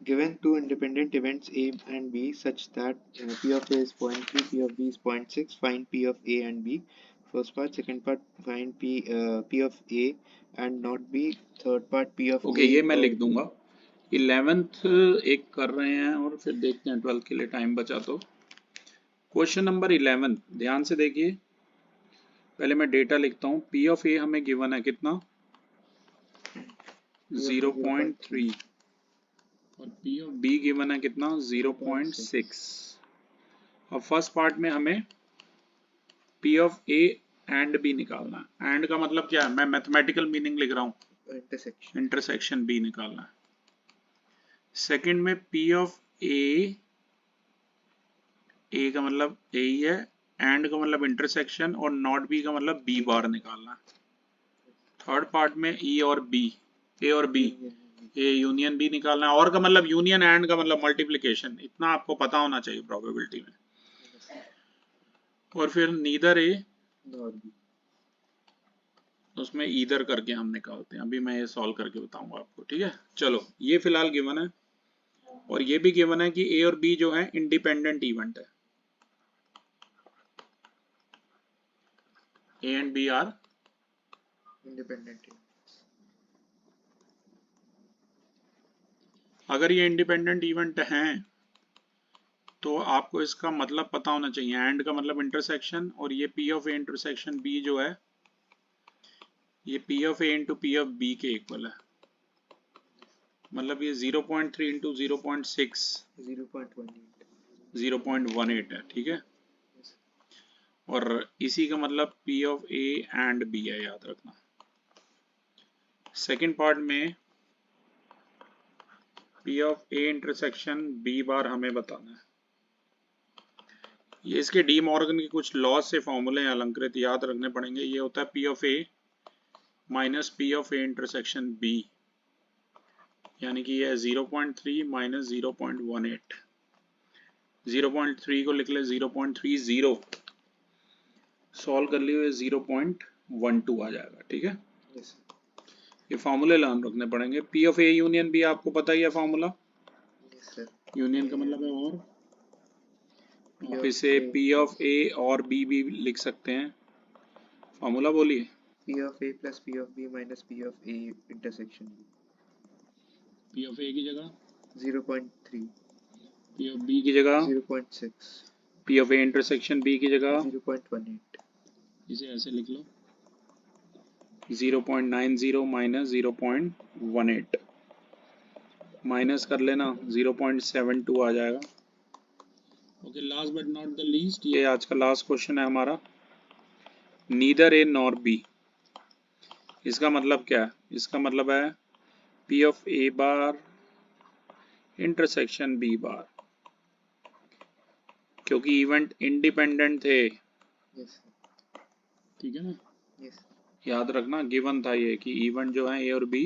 Given two independent events A and B such that P of A is 0.3, P of B is 0.6, find P of A and B. First part. Second part, find P of A and not B. Third part, P of okay, A ये मैं or लिख B. दूंगा। 11th एक कर रहे हैं और फिर देखते हैं 12th के लिए टाइम बचा तो। क्वेश्चन नंबर 11 ध्यान से देखिए, पहले मैं डेटा लिखता हूँ। P ऑफ ए हमें गिवन है कितना, 0.3, और P ऑफ बी गिवन है कितना 0.6। अब फर्स्ट पार्ट में हमें P of A and B निकालना है। एंड का मतलब क्या है, मैं मैथमेटिकल मीनिंग लिख रहा हूँ, Intersection. इंटरसेक्शन बी निकालना है। सेकंड में P ऑफ ए का मतलब ए ही है, एंड का मतलब इंटरसेक्शन, और नॉट बी का मतलब बी बार निकालना है। थर्ड पार्ट में ई और बी, ए और बी, ए यूनियन बी निकालना है, और का मतलब यूनियन, एंड का मतलब मल्टीप्लिकेशन। इतना आपको पता होना चाहिए प्रोबेबिलिटी में। और फिर नीदर ए Nor B. उसमें ईदर करके हम निकालते हैं। अभी मैं ये सॉल्व करके बताऊंगा आपको, ठीक है। चलो ये फिलहाल गिवन है, और ये भी गिवन है कि ए और बी जो है इंडिपेंडेंट इवेंट है। A and B are independent. अगर ये इंडिपेंडेंट इवेंट हैं तो आपको इसका मतलब पता होना चाहिए। एंड का मतलब इंटरसेक्शन, और ये P of A intersection B जो है ये P of A into P of B के इक्वल है। मतलब ये 0.3 इंटू 0.6 0.18 है, ठीक है। और इसी का मतलब P of A and B है, याद रखना। सेकंड पार्ट में P of A intersection B bar हमें बताना है। ये इसके डी मॉर्गन के कुछ लॉज से फॉर्मूले हैं अलंकृत, याद रखने पड़ेंगे। ये होता है P of A minus P of A intersection B, यानी कि ये 0.3 माइनस 0.18। 0.3 को लिख ले 0.30, सॉल्व कर लिए 0.12 आ जाएगा, ठीक है। ये फॉर्मूले लान रखने पड़ेंगे। P of A union B आपको पता ही है फॉर्मूला। यूनियन का मतलब है और, आप इसे पी ऑफ ए और बी भी लिख सकते हैं। फॉर्मूला बोलिए। P of A plus P of B minus P of A intersection B. P of A की जगह 0.3, पी ऑफ बी की जगह 0.6, P of A intersection B की जगह 0.18। इसे ऐसे लिख लो 0.90 माइनस 0.18, माइनस कर लेना 0.72 आ जाएगा। Okay, last but not the least, ये आज का लास्ट क्वेश्चन है हमारा। नीदर ए नॉर बी, इसका मतलब क्या है? इसका मतलब है P of A bar intersection B bar, क्योंकि इवेंट इंडिपेंडेंट थे, ठीक है ना। याद रखना गिवन था ये कि इवेंट जो है ए और बी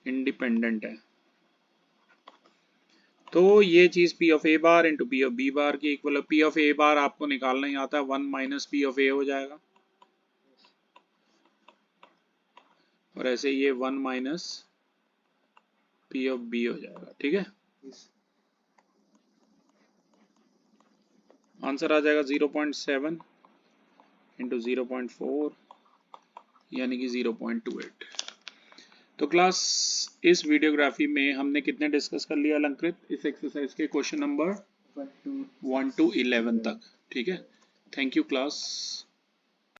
इंडिपेंडेंट है। तो ये चीज P of A bar into P of B bar की इक्वल है। पी ऑफ ए बार आपको निकालना ही आता है, 1 माइनस पी ऑफ ए हो जाएगा, और ऐसे ये 1 माइनस पी ऑफ बी हो जाएगा, ठीक है। आंसर आ जाएगा 0.7 इंटू 0.4, यानी कि 0.28। तो क्लास इस वीडियोग्राफी में हमने कितने डिस्कस कर लिया अलंकृत, इस एक्सरसाइज के क्वेश्चन नंबर 1 to 11 तक, ठीक है। Thank you class.